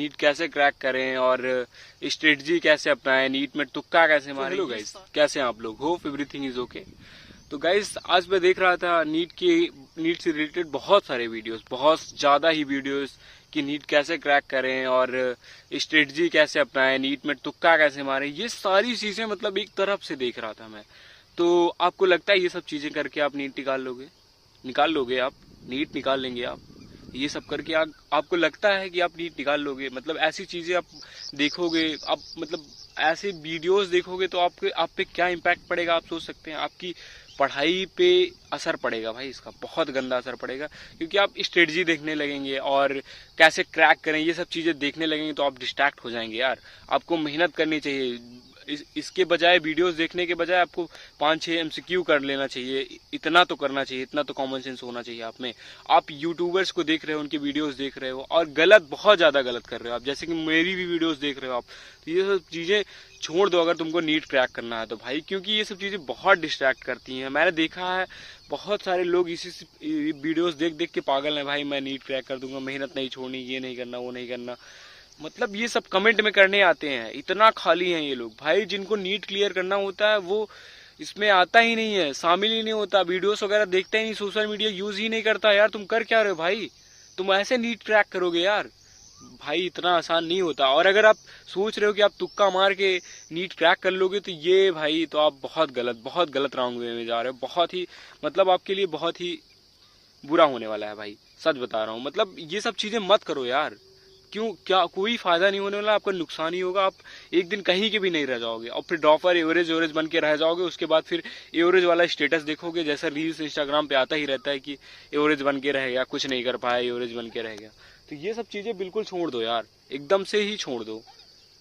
NEET कैसे crack करें और स्ट्रेटजी कैसे अपनाएं, नीट में तुक्का कैसे मारें। हेलो गाइस, कैसे हैं आप लोग? Hope everything is okay. तो गाइस, आज मैं देख रहा था नीट से रिलेटेड बहुत सारे वीडियोस, बहुत ज़्यादा ही वीडियोस कि नीट कैसे क्रैक करें और स्ट्रेटजी कैसे अपनाएं, नीट में तुक्का कैसे मारें। ये सारी चीज़ें मतलब एक तरफ से देख रहा था मैं। तो आपको लगता है ये सब चीज़ें करके आप नीट निकाल लोगे आप नीट निकाल लेंगे आप? ये सब करके आपको लगता है कि आप नीट निकाल लोगे? मतलब ऐसी चीज़ें आप देखोगे, आप मतलब ऐसे वीडियोस देखोगे तो आप पे क्या इम्पैक्ट पड़ेगा आप सोच सकते हैं? आपकी पढ़ाई पे असर पड़ेगा भाई, इसका बहुत गंदा असर पड़ेगा। क्योंकि आप स्ट्रेटजी देखने लगेंगे और कैसे क्रैक करें ये सब चीज़ें देखने लगेंगे तो आप डिस्ट्रैक्ट हो जाएंगे यार। आपको मेहनत करनी चाहिए। इसके बजाय, वीडियोस देखने के बजाय आपको 5-6 MCQ कर लेना चाहिए। इतना तो करना चाहिए, इतना तो कॉमन सेंस होना चाहिए आप में। आप यूट्यूबर्स को देख रहे हो, उनकी वीडियोस देख रहे हो और गलत, बहुत ज़्यादा गलत कर रहे हो आप, जैसे कि मेरी भी वीडियोस देख रहे हो आप। तो ये सब चीज़ें छोड़ दो अगर तुमको नीट क्रैक करना है तो भाई, क्योंकि ये सब चीज़ें बहुत डिस्ट्रैक्ट करती हैं। मैंने देखा है बहुत सारे लोग इसी वीडियोस देख देख के पागल हैं भाई, मैं नीट क्रैक कर दूंगा, मेहनत नहीं छोड़नी, ये नहीं करना, वो नहीं करना। मतलब ये सब कमेंट में करने आते हैं, इतना खाली हैं ये लोग भाई। जिनको नीट क्लियर करना होता है वो इसमें आता ही नहीं है, शामिल ही नहीं होता, वीडियोस वगैरह देखता ही नहीं, सोशल मीडिया यूज ही नहीं करता। यार तुम कर क्या रहे हो भाई? तुम ऐसे नीट क्रैक करोगे यार? भाई इतना आसान नहीं होता। और अगर आप सोच रहे हो कि आप तुक्का मार के नीट क्रैक कर लोगे तो ये भाई, तो आप बहुत गलत रॉन्ग वे में जा रहे हो। बहुत ही, मतलब आपके लिए बहुत ही बुरा होने वाला है भाई, सच बता रहा हूँ। मतलब ये सब चीजें मत करो यार। क्यों? क्या कोई फायदा नहीं होने वाला, आपका नुकसान ही होगा। आप एक दिन कहीं के भी नहीं रह जाओगे और फिर ड्रॉपर एवरेज बन के रह जाओगे। उसके बाद फिर एवरेज वाला स्टेटस देखोगे, जैसा रील्स इंस्टाग्राम पे आता ही रहता है कि एवरेज बन के रह गया, कुछ नहीं कर पाया, एवरेज बन के रह गया। तो ये सब चीजें बिल्कुल छोड़ दो यार, एकदम से ही छोड़ दो,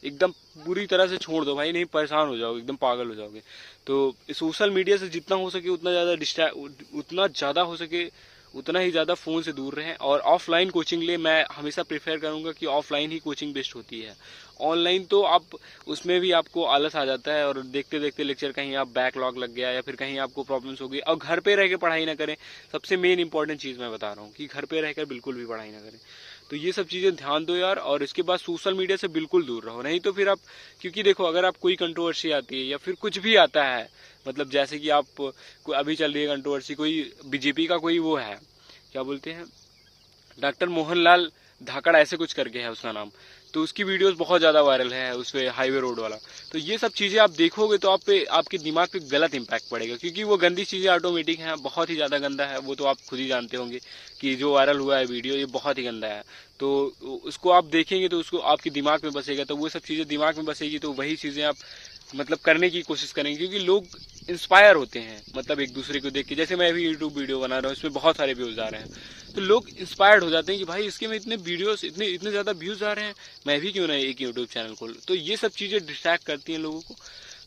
एकदम पूरी तरह से छोड़ दो भाई, नहीं परेशान हो जाओगे, एकदम पागल हो जाओगे। तो सोशल मीडिया से जितना हो सके उतना ज़्यादा हो सके उतना ही ज़्यादा फ़ोन से दूर रहें और ऑफलाइन कोचिंग ले। मैं हमेशा प्रेफर करूँगा कि ऑफलाइन ही कोचिंग बेस्ट होती है। ऑनलाइन तो आप, उसमें भी आपको आलस आ जाता है और देखते देखते लेक्चर कहीं आप बैकलॉग लग गया या फिर कहीं आपको प्रॉब्लम्स हो गई। और घर पे रह के पढ़ाई ना करें, सबसे मेन इंपॉर्टेंट चीज़ मैं बता रहा हूँ कि घर पे रहकर बिल्कुल भी पढ़ाई ना करें। तो ये सब चीज़ें ध्यान दो यार। और इसके बाद सोशल मीडिया से बिल्कुल दूर रहो, नहीं तो फिर आप, क्योंकि देखो अगर आप कोई कंट्रोवर्सी आती है या फिर कुछ भी आता है, मतलब जैसे कि आप अभी चल रही है कंट्रोवर्सी, कोई बीजेपी का कोई वो है, क्या बोलते हैं, डॉक्टर मोहनलाल धाकड़ ऐसे कुछ करके है उसका नाम। तो उसकी वीडियोस बहुत ज़्यादा वायरल है, उस पे हाईवे रोड वाला। तो ये सब चीज़ें आप देखोगे तो आप पे, आपके दिमाग पे गलत इंपैक्ट पड़ेगा, क्योंकि वो गंदी चीज़ें ऑटोमेटिक हैं, बहुत ही ज़्यादा गंदा है वो। तो आप खुद ही जानते होंगे कि जो वायरल हुआ है वीडियो, ये बहुत ही गंदा है। तो उसको आप देखेंगे तो उसको आपके दिमाग में बसेगा, तो वो सब चीज़ें दिमाग में बसेगी तो वही चीज़ें आप मतलब करने की कोशिश करेंगे। क्योंकि लोग इंस्पायर होते हैं, मतलब एक दूसरे को देख के। जैसे मैं अभी यूट्यूब वीडियो बना रहा हूँ, इसमें बहुत सारे व्यूज आ रहे हैं, तो लोग इंस्पायर्ड हो जाते हैं कि भाई इसके में इतने वीडियोस, इतने ज़्यादा व्यूज आ रहे हैं, मैं भी क्यों ना एक यूट्यूब चैनल खोलूं। तो ये सब चीज़ें डिस्ट्रैक्ट करती हैं लोगों को।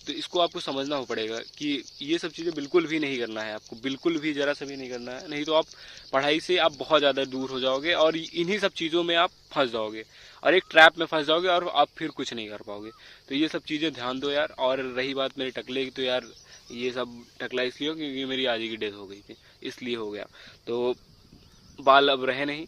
तो इसको आपको समझना हो पड़ेगा कि ये सब चीज़ें बिल्कुल भी नहीं करना है आपको, बिल्कुल भी जरा सा भी नहीं करना है। नहीं तो आप पढ़ाई से आप बहुत ज़्यादा दूर हो जाओगे और इन्हीं सब चीज़ों में आप फंस जाओगे और एक ट्रैप में फंस जाओगे और आप फिर कुछ नहीं कर पाओगे। तो ये सब चीज़ें ध्यान दो यार। और रही बात मेरे टकले की, तो यार ये सब टकला इसलिए हो क्योंकि मेरी आज ही की डेथ हो गई थी, इसलिए हो गया। तो बाल अब रहे नहीं।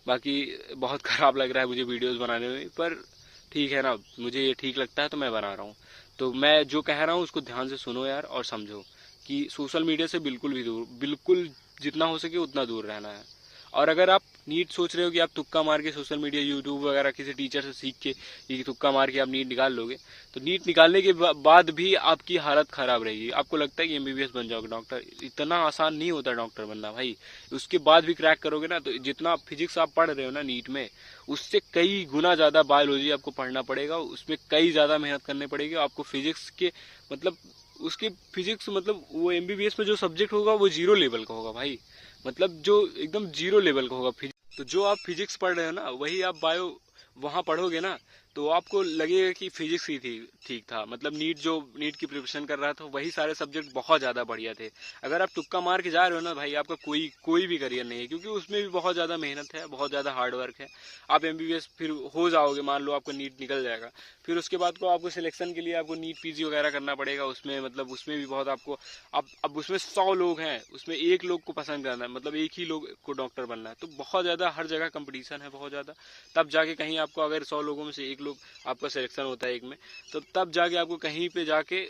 बाकी बहुत ख़राब लग रहा है मुझे वीडियोस बनाने में, पर ठीक है ना, मुझे ये ठीक लगता है तो मैं बना रहा हूँ। तो मैं जो कह रहा हूँ उसको ध्यान से सुनो यार और समझो कि सोशल मीडिया से बिल्कुल भी दूर, बिल्कुल जितना हो सके उतना दूर रहना है। और अगर आप नीट सोच रहे हो कि आप तुक्का मार के सोशल मीडिया, यूट्यूब वगैरह किसी टीचर से सीख के ये तुक्का मार के आप नीट निकाल लोगे, तो नीट निकालने के बाद भी आपकी हालत ख़राब रहेगी। आपको लगता है कि MBBS बन जाओगे डॉक्टर, इतना आसान नहीं होता डॉक्टर बनना भाई। उसके बाद भी क्रैक करोगे ना, तो जितना फिजिक्स आप पढ़ रहे हो ना नीट में, उससे कई गुना ज़्यादा बायोलॉजी आपको पढ़ना पड़ेगा, उसमें कई ज़्यादा मेहनत करनी पड़ेगी आपको। फिजिक्स के मतलब उसके फिजिक्स, मतलब वो MBBS में जो सब्जेक्ट होगा वो 0 लेवल का होगा भाई, मतलब जो एकदम 0 लेवल का होगा फिजिक्स। तो जो आप फिजिक्स पढ़ रहे हो ना, वही आप बायो वहाँ पढ़ोगे ना, तो आपको लगेगा कि फिजिक्स ही थी ठीक था, मतलब नीट की प्रिपरेशन कर रहा था वही सारे सब्जेक्ट बहुत ज़्यादा बढ़िया थे। अगर आप तुक्का मार के जा रहे हो ना भाई, आपका कोई भी करियर नहीं है, क्योंकि उसमें भी बहुत ज़्यादा मेहनत है, बहुत ज़्यादा हार्ड वर्क है। आप एमबीबीएस फिर हो जाओगे, मान लो आपका नीट निकल जाएगा, फिर उसके बाद को आपको सिलेक्शन के लिए आपको नीट पीजी वगैरह करना पड़ेगा। उसमें मतलब उसमें भी बहुत आपको, अब उसमें 100 लोग हैं, उसमें एक लोग को पसंद करना है, मतलब एक ही लोग को डॉक्टर बनना है, तो बहुत ज़्यादा हर जगह कंपटीशन है बहुत ज़्यादा। तब जाके कहीं आपको, अगर 100 लोगों में से एक लोग आपका सिलेक्शन होता है एक में, तो तब जाके आपको कहीं पे जाके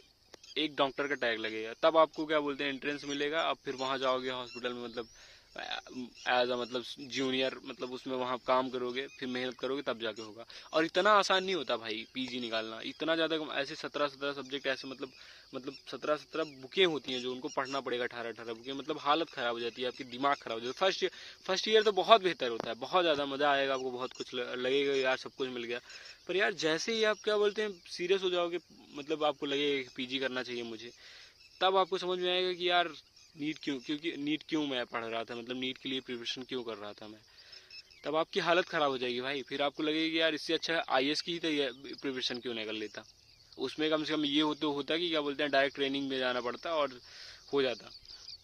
एक डॉक्टर का टैग लगेगा, तब आपको क्या बोलते हैं एंट्रेंस मिलेगा। अब फिर वहाँ जाओगे हॉस्पिटल में, मतलब एज अ मतलब जूनियर, मतलब उसमें वहाँ काम करोगे, फिर मेहनत करोगे, तब जाके होगा। और इतना आसान नहीं होता भाई पीजी निकालना, इतना ज़्यादा ऐसे 17 सब्जेक्ट ऐसे, मतलब 17 बुकें होती हैं जो उनको पढ़ना पड़ेगा, 18 बुकें, मतलब हालत ख़राब हो जाती है, आपकी दिमाग ख़राब हो जाता है। फर्स्ट ईयर तो बहुत बेहतर होता है, बहुत ज़्यादा मज़ा आएगा आपको, बहुत कुछ लगेगा यार सब कुछ मिल गया। पर यार जैसे ही आप क्या बोलते हैं सीरियस हो जाओगे, मतलब आपको लगेगा कि पीजी करना चाहिए मुझे, तब आपको समझ में आएगा कि यार नीट क्यों, क्योंकि नीट क्यों मैं पढ़ रहा था, मतलब नीट के लिए प्रिपरेशन क्यों कर रहा था मैं। तब आपकी हालत ख़राब हो जाएगी भाई, फिर आपको लगेगा कि यार इससे अच्छा आईएएस की ही प्रिपरेशन क्यों नहीं कर लेता। उसमें कम से कम ये होता कि क्या बोलते हैं डायरेक्ट ट्रेनिंग में जाना पड़ता और हो जाता।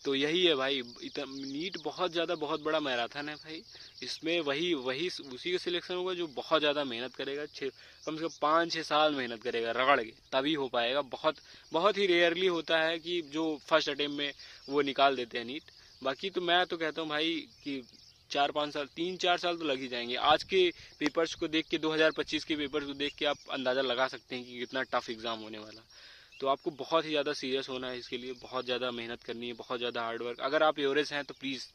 तो यही है भाई, नीट बहुत ज़्यादा बहुत बड़ा मैराथन है भाई। इसमें वही वही उसी का सिलेक्शन होगा जो बहुत ज़्यादा मेहनत करेगा, कम से कम 5-6 साल मेहनत करेगा रगड़ के, तभी हो पाएगा। बहुत बहुत ही रेयरली होता है कि जो फर्स्ट अटेम्प्ट में वो निकाल देते हैं नीट। बाकी तो मैं तो कहता हूँ भाई कि 4-5 साल, 3-4 साल तो लग ही जाएंगे। आज के पेपर्स को देख के, 2025 के पेपर्स को देख के आप अंदाज़ा लगा सकते हैं कि कितना टफ एग्ज़ाम होने वाला। तो आपको बहुत ही ज़्यादा सीरियस होना है इसके लिए, बहुत ज़्यादा मेहनत करनी है, बहुत ज़्यादा हार्ड वर्क। अगर आप एवरेज हैं तो प्लीज़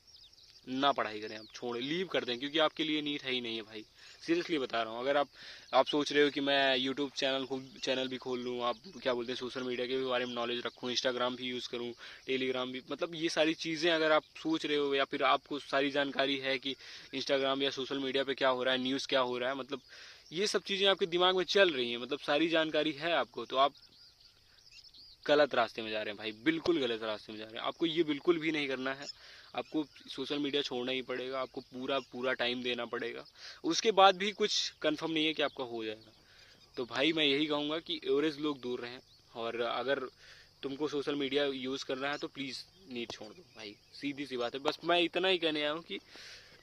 ना पढ़ाई करें, आप छोड़ें, लीव कर दें, क्योंकि आपके लिए नीट है ही नहीं है भाई। सीरियसली बता रहा हूँ। अगर आप सोच रहे हो कि मैं यूट्यूब चैनल भी खोल लूँ, आप क्या बोलते हैं सोशल मीडिया के भी बारे में नॉलेज रखूँ, इंस्टाग्राम भी यूज़ करूँ, टेलीग्राम भी, मतलब ये सारी चीज़ें अगर आप सोच रहे हो, या फिर आपको सारी जानकारी है कि इंस्टाग्राम या सोशल मीडिया पर क्या हो रहा है, न्यूज़ क्या हो रहा है, मतलब ये सब चीज़ें आपके दिमाग में चल रही हैं, मतलब सारी जानकारी है आपको, तो आप गलत रास्ते में जा रहे हैं भाई, बिल्कुल गलत रास्ते में जा रहे हैं। आपको ये बिल्कुल भी नहीं करना है। आपको सोशल मीडिया छोड़ना ही पड़ेगा, आपको पूरा पूरा टाइम देना पड़ेगा। उसके बाद भी कुछ कंफर्म नहीं है कि आपका हो जाएगा। तो भाई मैं यही कहूँगा कि एवरेज लोग दूर रहें, और अगर तुमको सोशल मीडिया यूज़ करना है तो प्लीज़ नीट छोड़ दो भाई, सीधी सी बात है। बस मैं इतना ही कहने आया हूँ कि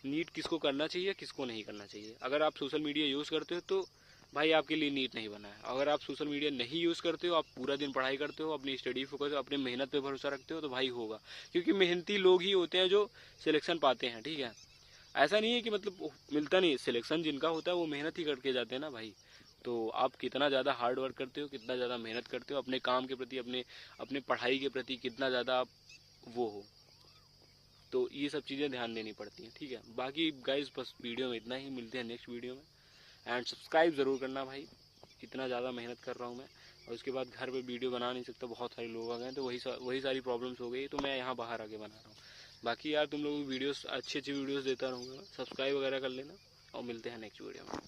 नीट किसको करना चाहिए, किसको नहीं करना चाहिए। अगर आप सोशल मीडिया यूज़ करते हो तो भाई आपके लिए नीट नहीं बना है। अगर आप सोशल मीडिया नहीं यूज़ करते हो, आप पूरा दिन पढ़ाई करते हो, अपनी स्टडी फोकस, अपने मेहनत पे भरोसा रखते हो, तो भाई होगा। क्योंकि मेहनती लोग ही होते हैं जो सिलेक्शन पाते हैं, ठीक है। ऐसा नहीं है कि मतलब मिलता नहीं, सिलेक्शन जिनका होता है वो मेहनत ही करके जाते हैं ना भाई। तो आप कितना ज़्यादा हार्ड वर्क करते हो, कितना ज़्यादा मेहनत करते हो अपने काम के प्रति, अपने अपने पढ़ाई के प्रति, कितना ज़्यादा आप वो हो, तो ये सब चीज़ें ध्यान देनी पड़ती हैं, ठीक है। बाकी गाइज बस वीडियो में इतना ही, मिलते हैं नेक्स्ट वीडियो में। एंड सब्सक्राइब ज़रूर करना भाई, इतना ज़्यादा मेहनत कर रहा हूँ मैं। और उसके बाद घर पे वीडियो बना नहीं सकता, बहुत सारे लोग आ गए, तो वही सारी प्रॉब्लम्स हो गई, तो मैं यहाँ बाहर आके बना रहा हूँ। बाकी यार तुम लोग वीडियोस अच्छी वीडियोस देता रहूँगा, सब्सक्राइब वगैरह कर लेना, और मिलते हैं नेक्स्ट वीडियो में।